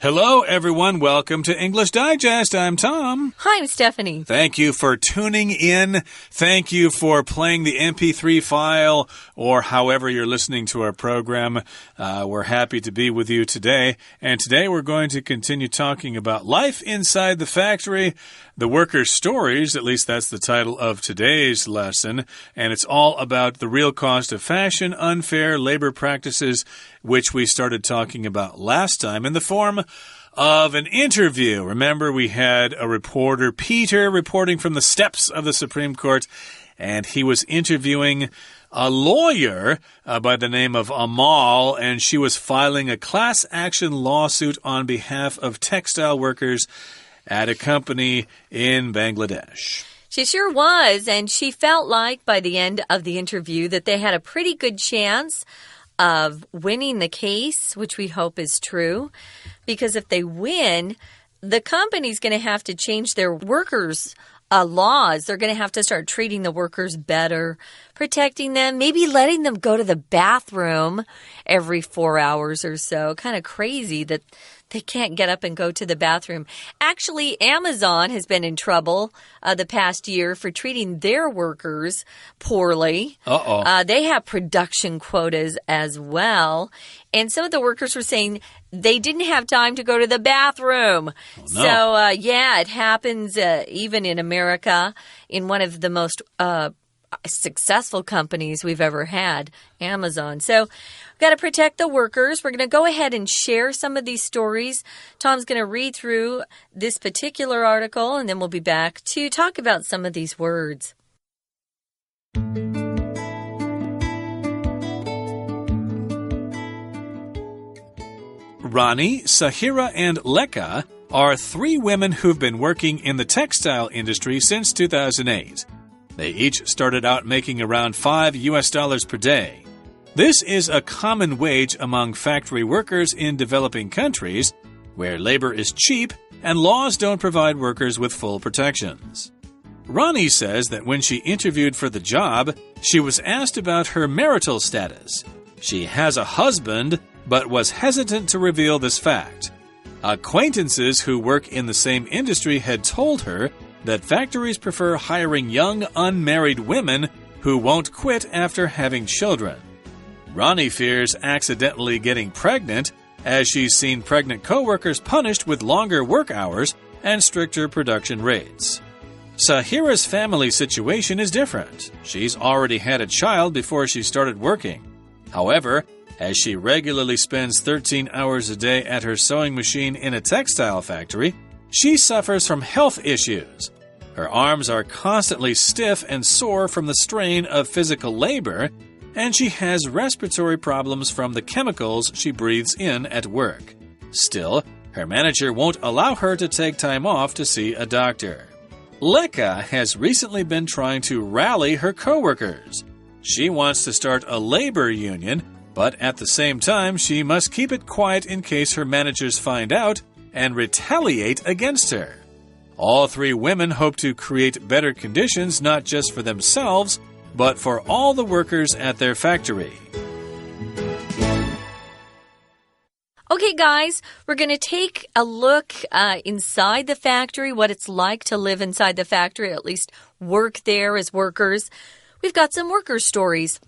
Hello, everyone. Welcome to English Digest. I'm Tom. Hi, I'm Stephanie. Thank you for tuning in. Thank you for playing the MP3 file or however you're listening to our program. We're happy to be with you today. And today we're going to continue talking about life inside the factory, the workers' stories, at least that's the title of today's lesson. And it's all about the real cost of fashion, unfair labor practices, which we started talking about last time in the form of an interview. Remember, we had a reporter, Peter, reporting from the steps of the Supreme Court, and he was interviewing a lawyer by the name of Amal, and she was filing a class action lawsuit on behalf of textile workers at a company in Bangladesh. She sure was, and she felt like by the end of the interview that they had a pretty good chance of winning the case, which we hope is true, because if they win, the company's going to have to change their workers' laws. They're going to have to start treating the workers better, protecting them, maybe letting them go to the bathroom every 4 hours or so. Kind of crazy that they can't get up and go to the bathroom. Actually, Amazon has been in trouble the past year for treating their workers poorly. They have production quotas as well. And some of the workers were saying they didn't have time to go to the bathroom. Oh, no. So, yeah, it happens even in America in one of the most successful companies we've ever had, Amazon. So we've got to protect the workers. We're going to go ahead and share some of these stories. Tom's going to read through this particular article, and then we'll be back to talk about some of these words. Rani, Sahira, and Leka are three women who've been working in the textile industry since 2008. They each started out making around $5 per day. This is a common wage among factory workers in developing countries where labor is cheap and laws don't provide workers with full protections. Rani says that when she interviewed for the job, she was asked about her marital status. She has a husband, but was hesitant to reveal this fact. Acquaintances who work in the same industry had told her that factories prefer hiring young, unmarried women who won't quit after having children. Rani fears accidentally getting pregnant, as she's seen pregnant co-workers punished with longer work hours and stricter production rates. Sahira's family situation is different. She's already had a child before she started working. However, as she regularly spends 13 hours a day at her sewing machine in a textile factory, she suffers from health issues. Her arms are constantly stiff and sore from the strain of physical labor, and she has respiratory problems from the chemicals she breathes in at work. Still, her manager won't allow her to take time off to see a doctor. Leka has recently been trying to rally her coworkers. She wants to start a labor union, but at the same time, she must keep it quiet in case her managers find out and retaliate against her. All three women hope to create better conditions not just for themselves, but for all the workers at their factory. Okay, guys, we're going to take a look inside the factory, what it's like to live inside the factory, at least work there as workers. We've got some worker stories.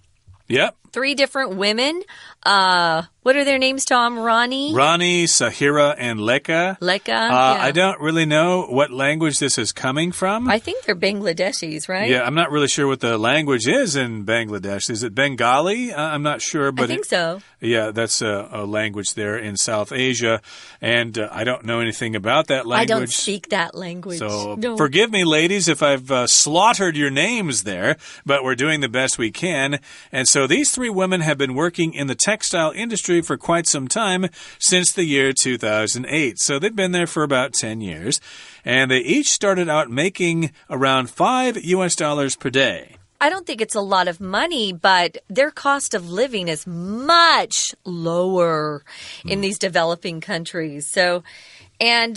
Yep. Three different women. What are their names, Tom? Rani, Sahira, and Leka. Yeah. I don't really know what language this is coming from. I think they're Bangladeshis, right? Yeah, I'm not really sure what the language is in Bangladesh. Is it Bengali? I'm not sure. But I think so. Yeah, that's a language there in South Asia, and I don't know anything about that language. I don't speak that language. So no. Forgive me, ladies, if I've slaughtered your names there, but we're doing the best we can. And so these three women have been working in the textile industry for quite some time, since the year 2008. So they've been there for about 10 years, and they each started out making around $5 per day. I don't think it's a lot of money, but their cost of living is much lower in these developing countries. So, and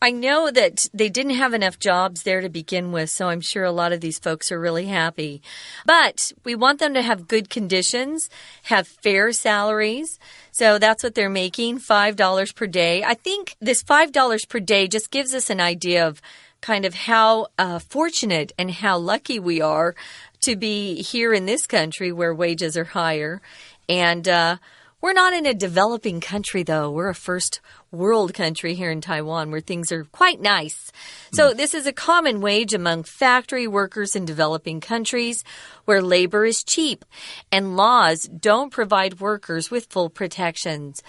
I know that they didn't have enough jobs there to begin with, so I'm sure a lot of these folks are really happy. But we want them to have good conditions, have fair salaries. So that's what they're making, $5 per day. I think this $5 per day just gives us an idea of kind of how fortunate and how lucky we are to be here in this country where wages are higher. And we're not in a developing country, though. We're a first world country here in Taiwan where things are quite nice. So this is a common wage among factory workers in developing countries where labor is cheap and laws don't provide workers with full protections.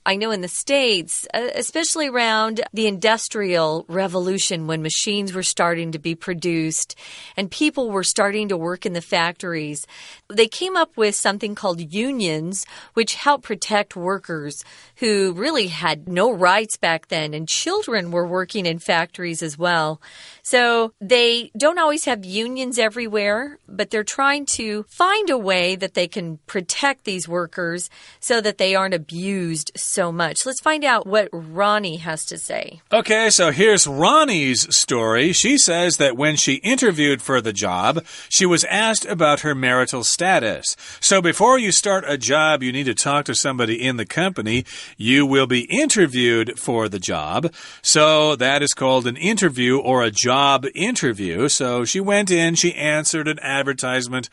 I know in the States, especially around the Industrial Revolution when machines were starting to be produced and people were starting to work in the factories, they came up with something called unions, which helped protect workers who really had no rights back then, and children were working in factories as well. So they don't always have unions everywhere, but they're trying to find a way that they can protect these workers so that they aren't abused so much. Let's find out what Ronnie has to say. Okay, so here's Ronnie's story. She says that when she interviewed for the job, she was asked about her marital status. So before you start a job, you need to talk to somebody in the company. You will be interviewed for the job. So that is called an interview or a job interview. So she went in, she answered an advertisement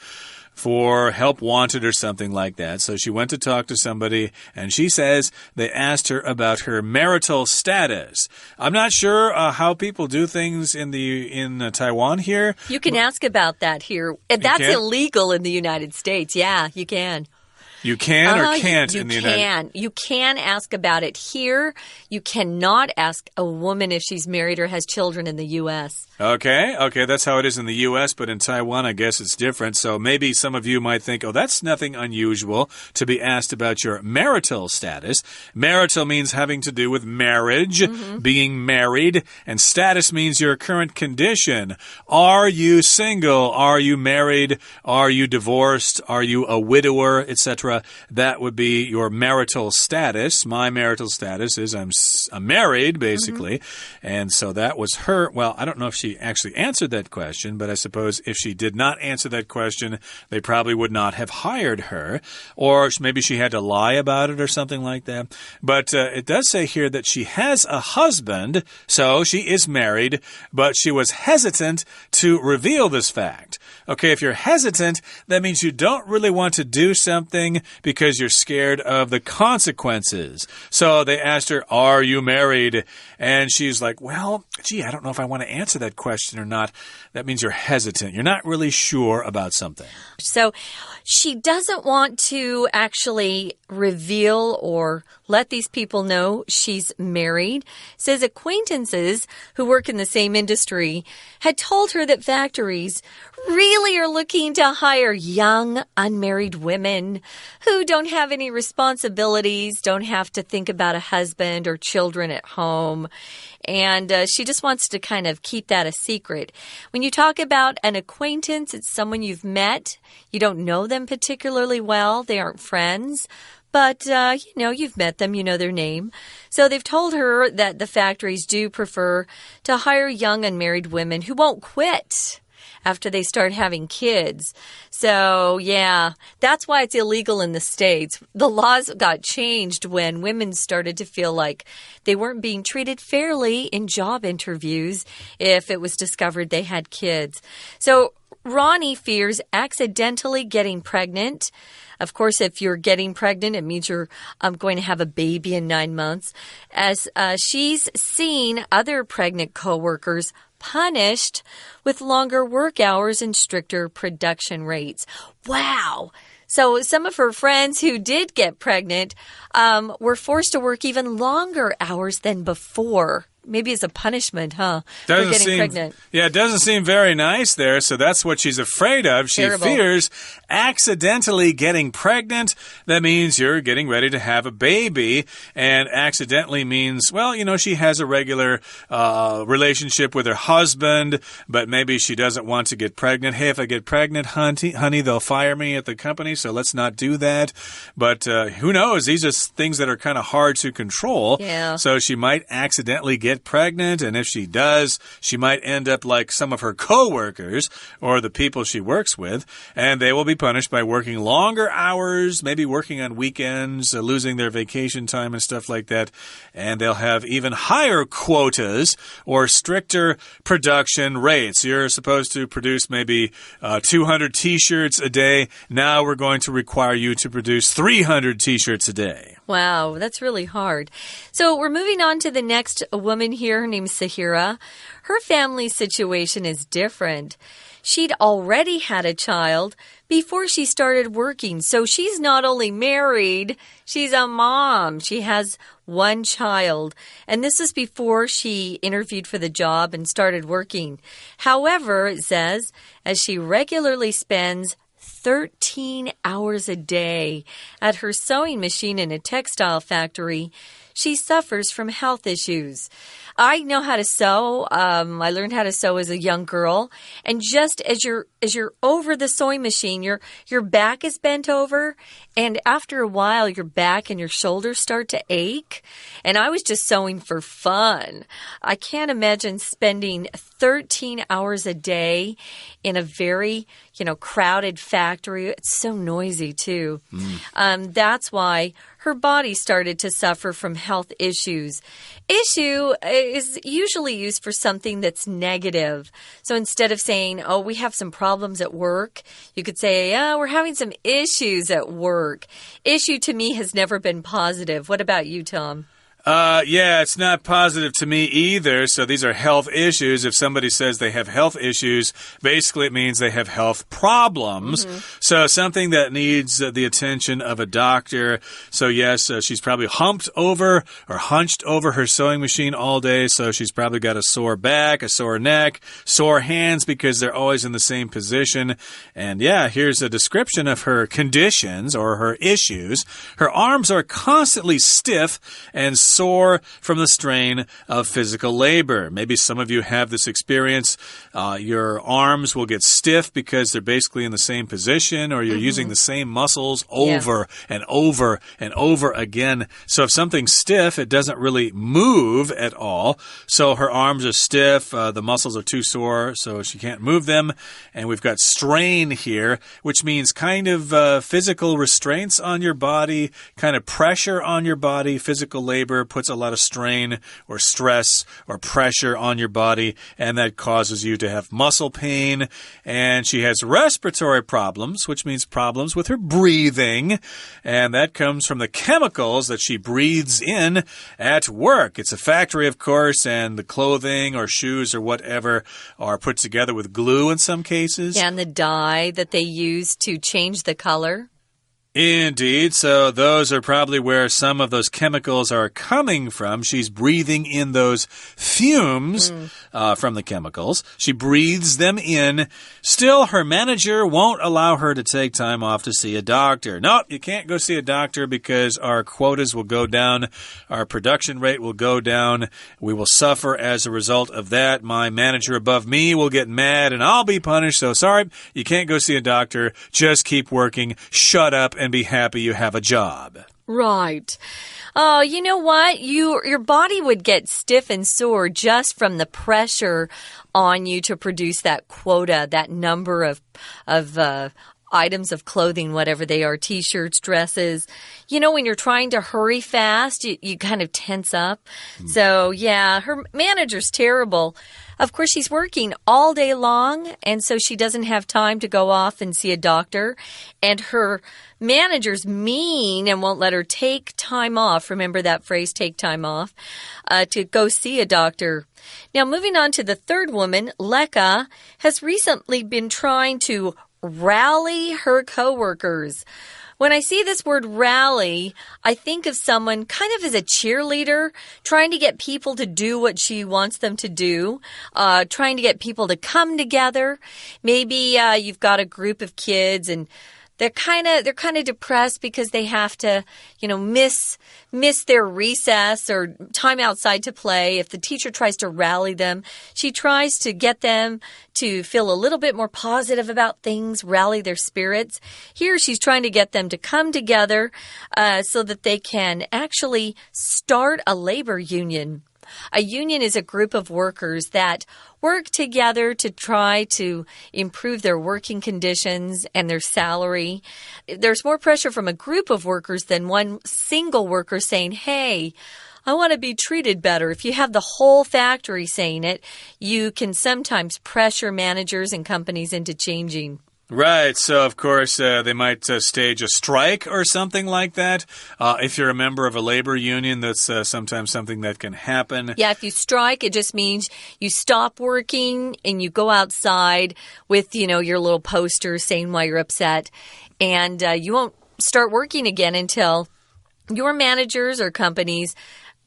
for help wanted or something like that. So she went to talk to somebody, and she says they asked her about her marital status. I'm not sure how people do things in Taiwan here. You can ask about that here. That's illegal in the United States. Yeah, you can. You can or can't in the United States? You can ask about it here. You cannot ask a woman if she's married or has children in the U.S. Okay, that's how it is in the U.S., but in Taiwan, I guess it's different. So maybe some of you might think, oh, that's nothing unusual to be asked about your marital status. Marital means having to do with marriage, being married, and status means your current condition. Are you single? Are you married? Are you divorced? Are you a widower, etc.? That would be your marital status. My marital status is I'm married, basically. And so that was her. Well, I don't know if she actually answered that question, but I suppose if she did not answer that question, they probably would not have hired her. Or maybe she had to lie about it or something like that. But it does say here that she has a husband, so she is married, but she was hesitant to reveal this fact. Okay, if you're hesitant, that means you don't really want to do something because you're scared of the consequences. So they asked her, are you married? And she's like, well, gee, I don't know if I want to answer that question or not. That means you're hesitant. You're not really sure about something. So she doesn't want to actually reveal or let these people know she's married. Says acquaintances who work in the same industry had told her that factories really are looking to hire young, unmarried women who don't have any responsibilities, don't have to think about a husband or children at home. And she just wants to kind of keep that a secret. When you talk about an acquaintance, it's someone you've met. You don't know them particularly well. They aren't friends. But, you've met them, you know their name. So they've told her that the factories do prefer to hire young unmarried women who won't quit after they start having kids. So, yeah, that's why it's illegal in the States. The laws got changed when women started to feel like they weren't being treated fairly in job interviews if it was discovered they had kids. So Ronnie fears accidentally getting pregnant. Of course, if you're getting pregnant, it means you're going to have a baby in 9 months. As she's seen other pregnant coworkers punished with longer work hours and stricter production rates. Wow! So some of her friends who did get pregnant were forced to work even longer hours than before. Maybe it's a punishment, huh? For getting pregnant. Yeah, it doesn't seem very nice there, so that's what she's afraid of. She fears accidentally getting pregnant. That means you're getting ready to have a baby, and accidentally means, well, she has a regular relationship with her husband, but maybe she doesn't want to get pregnant. Hey, if I get pregnant, honey, they'll fire me at the company, so let's not do that. But who knows? These are things that are kind of hard to control. Yeah. So she might accidentally get get pregnant, and if she does, she might end up like some of her co-workers or the people she works with, and they will be punished by working longer hours, maybe working on weekends, losing their vacation time and stuff like that, and they'll have even higher quotas or stricter production rates. You're supposed to produce maybe 200 t-shirts a day. Now we're going to require you to produce 300 t-shirts a day. Wow, that's really hard. So we're moving on to the next woman here. Her name's Sahira. Her family situation is different. She'd already had a child before she started working. So she's not only married, she's a mom. She has one child. And this is before she interviewed for the job and started working. However, it says, as she regularly spends 13 hours a day at her sewing machine in a textile factory, she suffers from health issues. I know how to sew. I learned how to sew as a young girl. And just as you're over the sewing machine, your back is bent over. And after a while, your back and your shoulders start to ache. And I was just sewing for fun. I can't imagine spending 13 hours a day in a very, crowded factory. It's so noisy, too. That's why her body started to suffer from health issues. Issue is usually used for something that's negative. So instead of saying, oh, we have some problems at work, you could say, oh, we're having some issues at work. Issue to me has never been positive. What about you, Tom? Yeah, it's not positive to me either. So these are health issues. If somebody says they have health issues, basically it means they have health problems. So something that needs the attention of a doctor. So yes, she's probably humped over or hunched over her sewing machine all day. So she's probably got a sore back, a sore neck, sore hands because they're always in the same position. And yeah, here's a description of her conditions or her issues. Her arms are constantly stiff and sore from the strain of physical labor. Maybe some of you have this experience. Your arms will get stiff because they're basically in the same position, or you're using the same muscles over and over and over again. So if something's stiff, it doesn't really move at all. So her arms are stiff. The muscles are too sore, so she can't move them. And we've got strain here, which means kind of physical restraints on your body, kind of pressure on your body. Physical labor puts a lot of strain or stress or pressure on your body, and that causes you to have muscle pain. And she has respiratory problems, which means problems with her breathing, and that comes from the chemicals that she breathes in at work. It's a factory, of course, and the clothing or shoes or whatever are put together with glue in some cases. Yeah, and the dye that they use to change the color. Indeed. So those are probably where some of those chemicals are coming from. She's breathing in those fumes from the chemicals. She breathes them in. Still, her manager won't allow her to take time off to see a doctor. No, you can't go see a doctor because our quotas will go down. Our production rate will go down. We will suffer as a result of that. My manager above me will get mad and I'll be punished. So sorry, you can't go see a doctor. Just keep working. Shut up and be happy you have a job. Right. Oh, you know what? Your body would get stiff and sore just from the pressure on you to produce that quota, that number of items of clothing, whatever they are, t-shirts, dresses. You know, when you're trying to hurry fast, you kind of tense up. So, yeah, her manager's terrible. Of course, she's working all day long, and so she doesn't have time to go off and see a doctor. And her manager's mean and won't let her take time off. Remember that phrase, take time off, to go see a doctor. Now, moving on to the third woman, Leka, has recently been trying to rally her coworkers. When I see this word rally, I think of someone kind of as a cheerleader, trying to get people to do what she wants them to do, trying to get people to come together. Maybe you've got a group of kids and they're kind of depressed because they have to, miss their recess or time outside to play. If the teacher tries to rally them, she tries to get them to feel a little bit more positive about things, rally their spirits. Here she's trying to get them to come together so that they can actually start a labor union. A union is a group of workers that work together to try to improve their working conditions and their salary. There's more pressure from a group of workers than one single worker saying, hey, I want to be treated better. If you have the whole factory saying it, you can sometimes pressure managers and companies into changing.Right, so of course they might stage a strike or something like that. If you're a member of a labor union, that's sometimes something that can happen. Yeah, if you strike, it just means you stop working and you go outside with, your little poster saying why you're upset. And you won't start working again until your managers or companies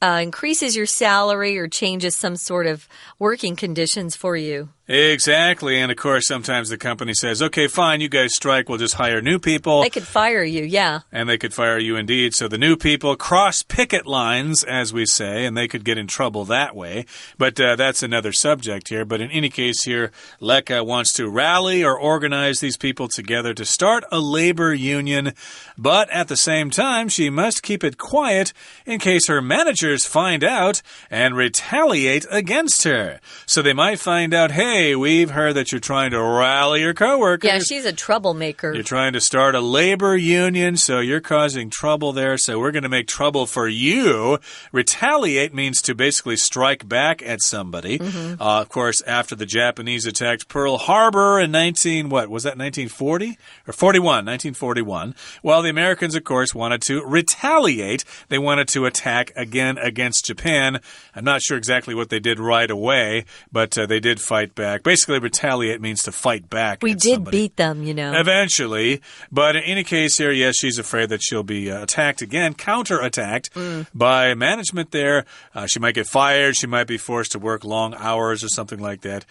increases your salary or changes some sort of working conditions for you.Exactly. And of course, sometimes the company says, okay, fine, you guys strike, we'll just hire new people. They could fire you, yeah. And they could fire you indeed. So the new people cross picket lines, as we say, and they could get in trouble that way. But that's another subject here. But in any case here, Leka wants to rally or organize these people together to start a labor union. But at the same time, she must keep it quiet in case her managers find out and retaliate against her. So they might find out, hey, we've heard that you're trying to rally your coworkers. Yeah, she's a troublemaker. You're trying to start a labor union, so you're causing trouble there, so we're going to make trouble for you. Retaliate means to basically strike back at somebody. Of course, after the Japanese attacked Pearl Harbor in 1940? Or 1941. Well, the Americans, of course, wanted to retaliate. They wanted to attack again against Japan. I'm not sure exactly what they did right away, but they did fight back. Basically, retaliate means to fight back. We did beat them, Eventually. But in any case here, yes, she's afraid that she'll be attacked again, counterattacked by management there. She might get fired. She might be forced to work long hours or something like that.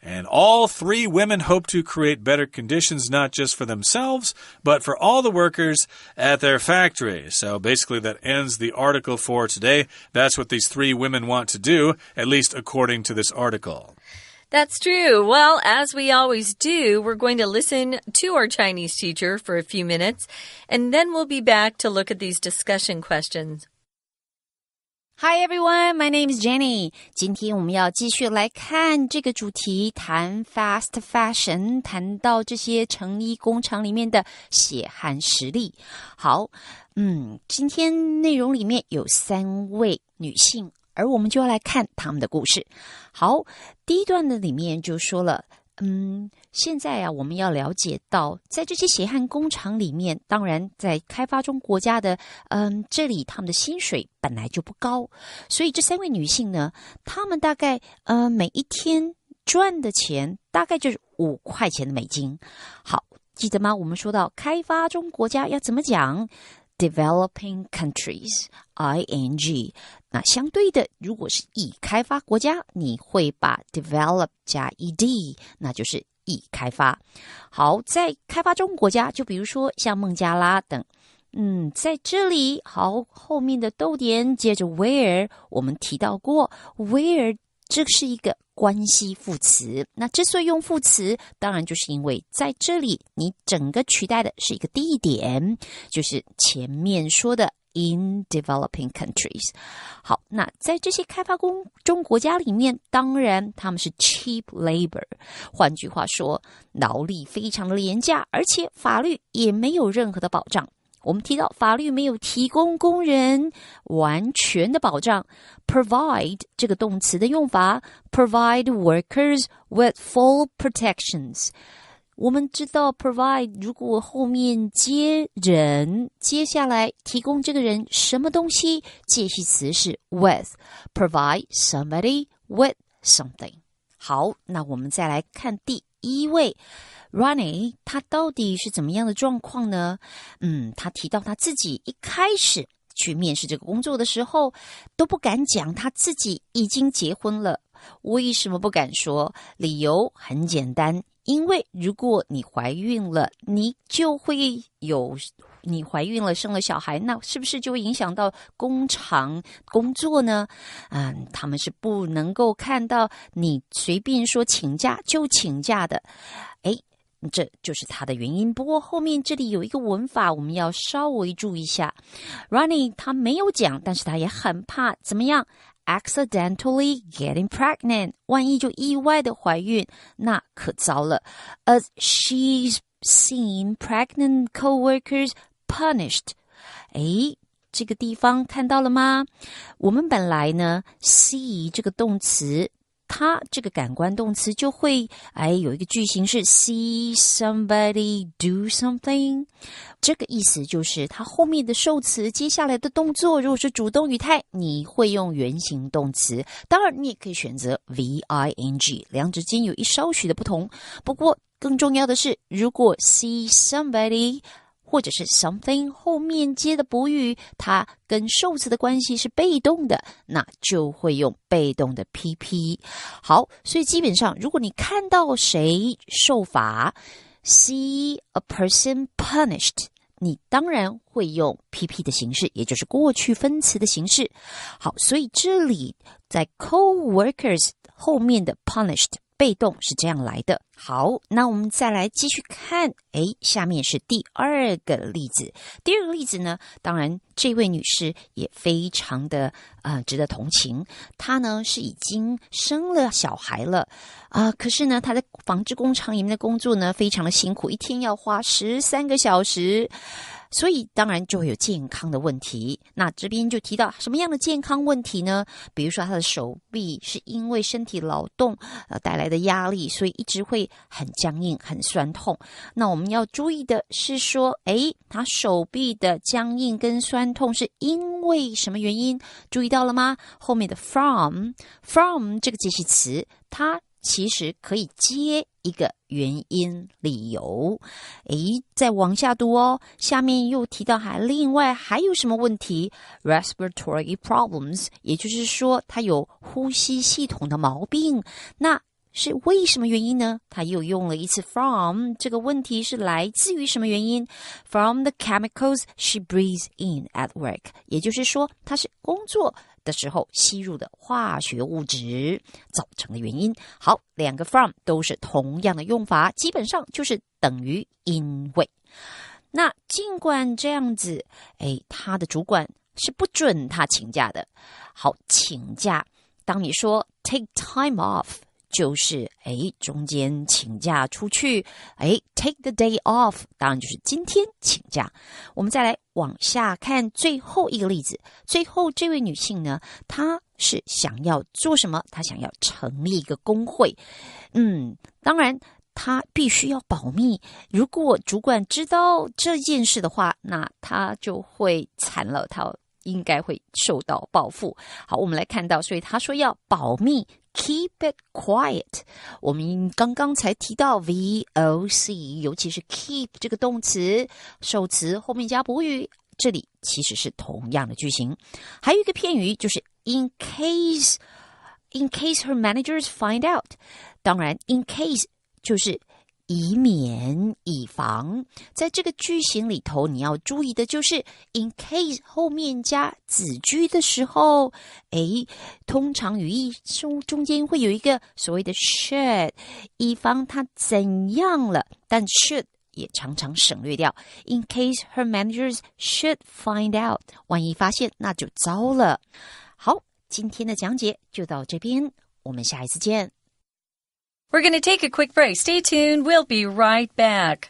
And all three women hope to create better conditions, not just for themselves, but for all the workers at their factory. So basically that ends the article for today. That's what these three women want to do, at least according to this article.That's true. Well, as we always do, we're going to listen to our Chinese teacher for a few minutes, and then we'll be back to look at these discussion questions. Hi everyone, my name is Jenny. 今天我们要继续来看这个主题，谈 fast fashion， 谈到这些成衣工厂里面的血汗实例。好，今天内容里面有3位女性。而我们就要来看他们的故事。好，第一段的里面就说了，现在我们要了解到，在这些血汗工厂里面，当然在开发中国家的，这里他们的薪水本来就不高，所以这3位女性呢，她们大概每一天赚的钱大概就是5块钱的美金。好，记得吗？我们说到开发中国家要怎么讲？ Developing countries, ing. 那相对的，如果是已开发国家，你会把 develop 加 ed， 那就是已开发。好，在开发中国家，就比如说像孟加拉等，在这里，好，后面的逗点接着 where， 我们提到过 where， 这是一个关系副词。那之所以用副词，当然就是因为在这里你整个取代的是一个地点，就是前面说的 in developing countries。 好，那在这些开发中国家里面，当然他们是 cheap labor， 换句话说，劳力非常的廉价，而且法律也没有任何的保障。我们提到法律没有提供工人完全的保障， provide 这个动词的用法 provide workers with full protections。 我们知道 provide 如果后面接人，接下来提供这个人什么东西，介系词是 with， provide somebody with something。 好，那我们再来看第一位Ronnie， 他到底是怎么样的状况呢？他提到他自己一开始去面试这个工作的时候，都不敢讲他自己已经结婚了。为什么不敢说？理由很简单，因为如果你怀孕了，你怀孕了生了小孩，那是不是就会影响到工厂工作呢？他们是不能够看到你随便说请假就请假的。这就是他的原因。不过后面这里有一个文法我们要稍微注意一下。 Ronnie 他没有讲，但是他也很怕怎么样 accidentally getting pregnant. 万一就意外的怀孕，那可糟了。As she's seen pregnant coworkers punished. 诶，这个地方看到了吗？我们本来呢 see 这个动词，它这个感官动词就会有一个句型是 see somebody do something， 这个意思就是它后面的受词接下来的动作如果是主动语态，你会用原形动词，当然你也可以选择 VING， 两者间有一稍许的不同。不过更重要的是，如果 see somebody或者是 something 后面接的补语，它跟受词的关系是被动的，那就会用被动的 PP。 好，所以基本上如果你看到谁受罚 see a person punished， 你当然会用 PP 的形式，也就是过去分词的形式。好，所以这里在 coworkers 后面的 punished被动是这样来的。好，那我们再来继续看，下面是第二个例子。第二个例子呢，当然这位女士也非常的值得同情。她呢是已经生了小孩了可是呢她在纺织工厂里面的工作呢非常的辛苦，一天要花13个小时，所以当然就会有健康的问题。那这边就提到什么样的健康问题呢？比如说她的手臂是因为身体劳动带来的压力，所以一直会很僵硬很酸痛。那我们要注意的是说她手臂的僵硬跟酸痛是因为什么原因？注意到了吗？后面的 from 这个介系词，它其实可以接一个原因理由。再往下读下面又提到另外还有什么问题？ respiratory problems， 也就是说他有呼吸系统的毛病。那是为什么原因呢？他又用了一次 from， 这个问题是来自于什么原因？ From the chemicals she breathes in at work， 也就是说它是工作的时候吸入的化学物质造成的原因。好，两个 from 都是同样的用法，基本上就是等于因为。那尽管这样子他的主管是不准他请假的。好，请假当你说 take time off，就是中间请假出去take the day off， 当然就是今天请假。我们再来往下看最后一个例子。最后这位女性呢，她是想要做什么？她想要成立一个工会。当然她必须要保密，如果主管知道这件事的话，那她就会惨了，她应该会受到报复。好，我们来看到，所以她说要保密，Keep it quiet。 我们刚刚才提到 VOC， 尤其是 keep 这个动词，受词后面加补语，这里其实是同样的句型。还有一个片语就是 in case her managers find out。 当然 in case 就是以免以防，在这个句型里头你要注意的就是 in case 后面加子句的时候通常语义中间会有一个所谓的 should， 以防它怎样了，但 should 也常常省略掉。 in case her managers should find out， 万一发现那就糟了。好，今天的讲解就到这边，我们下一次见。We're going to take a quick break. Stay tuned. We'll be right back.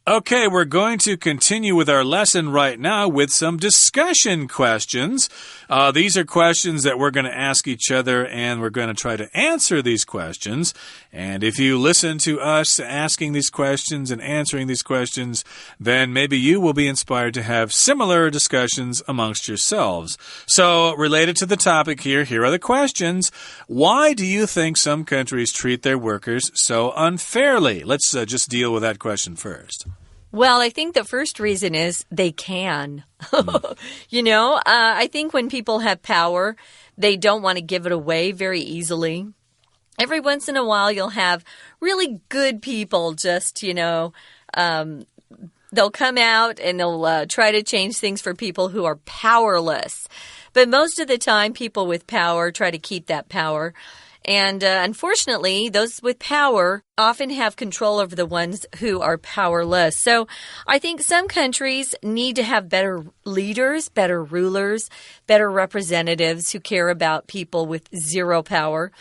Okay, we're going to continue with our lesson right now with some discussion questions. These are questions that we're going to ask each other, and we're going to try to answer these questions. And if you listen to us asking these questions and answering these questions, then maybe you will be inspired to have similar discussions amongst yourselves. So, related to the topic here are the questions. Why do you think some countries treat their workers so unfairly? Let's just deal with that question first. Well, I think the first reason is they can. I think when people have power, they don't want to give it away very easily. Every once in a while, you'll have really good people just, they'll come out and they'll try to change things for people who are powerless. But most of the time, people with power try to keep that power. And unfortunately, those with power often have control over the ones who are powerless. So I think some countries need to have better leaders, better rulers, better representatives who care about people with zero power.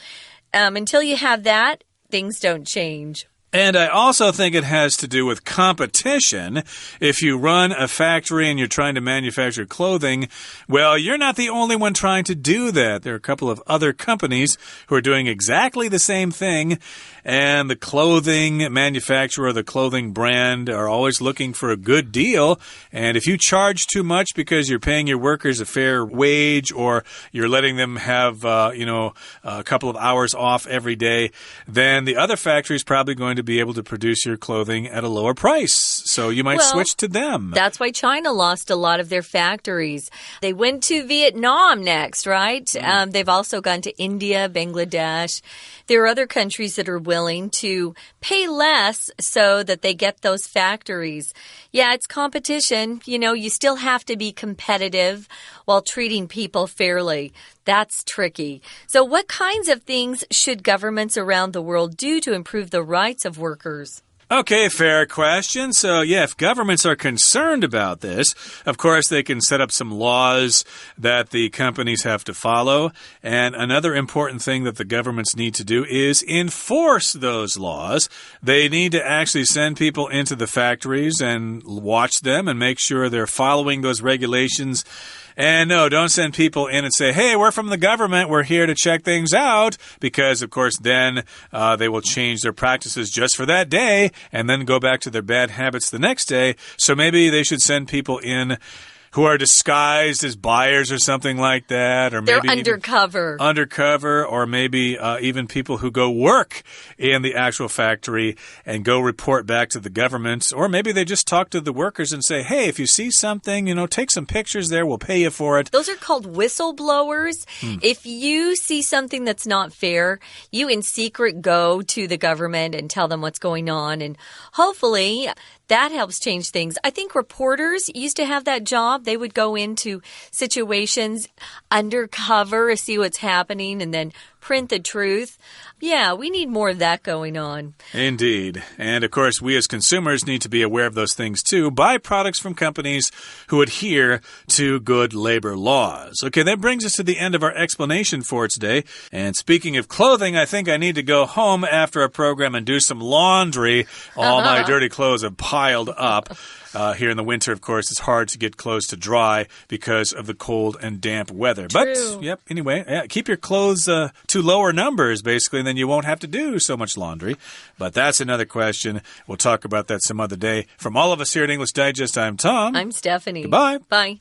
Until you have that, things don't change. And I also think it has to do with competition. If you run a factory and you're trying to manufacture clothing, well, you're not the only one trying to do that. There are a couple of other companies who are doing exactly the same thing. And the clothing manufacturer, the clothing brand are always looking for a good deal. And if you charge too much because you're paying your workers a fair wage or you're letting them have, a couple of hours off every day, then the other factory is probably going to be able to produce your clothing at a lower price. So you might switch to them. That's why China lost a lot of their factories. They went to Vietnam next, right? They've also gone to India, Bangladesh. There are other countries that are willing to pay less so that they get those factories. Yeah, it's competition. You still have to be competitive while treating people fairly. That's tricky. So what kinds of things should governments around the world do to improve the rights of workers? Okay, fair question. So, yeah, if governments are concerned about this, of course, they can set up some laws that the companies have to follow. And another important thing that the governments need to do is enforce those laws. They need to actually send people into the factories and watch them and make sure they're following those regulations. And no, don't send people in and say, hey, we're from the government. We're here to check things out. Because, of course, then they will change their practices just for that day and then go back to their bad habits the next day. So maybe they should send people in who are disguised as buyers or something like that. Or maybe they're undercover. Undercover, or maybe even people who go work in the actual factory and go report back to the government. Or maybe they just talk to the workers and say, hey, if you see something, take some pictures there. We'll pay you for it. Those are called whistleblowers. If you see something that's not fair, you in secret go to the government and tell them what's going on. And hopefully that helps change things. I think reporters used to have that job. They would go into situations undercover, see what's happening, and then print the truth. Yeah, we need more of that going on. Indeed. And, of course, we as consumers need to be aware of those things, too. Buy products from companies who adhere to good labor laws. Okay, that brings us to the end of our explanation for today. And speaking of clothing, I think I need to go home after our program and do some laundry. All my dirty clothes have piled up. Here in the winter, of course, it's hard to get clothes to dry because of the cold and damp weather. True. But, yep, anyway, keep your clothes to lower numbers, basically, and then you won't have to do so much laundry. But that's another question. We'll talk about that some other day. From all of us here at English Digest, I'm Tom. I'm Stephanie. Goodbye. Bye.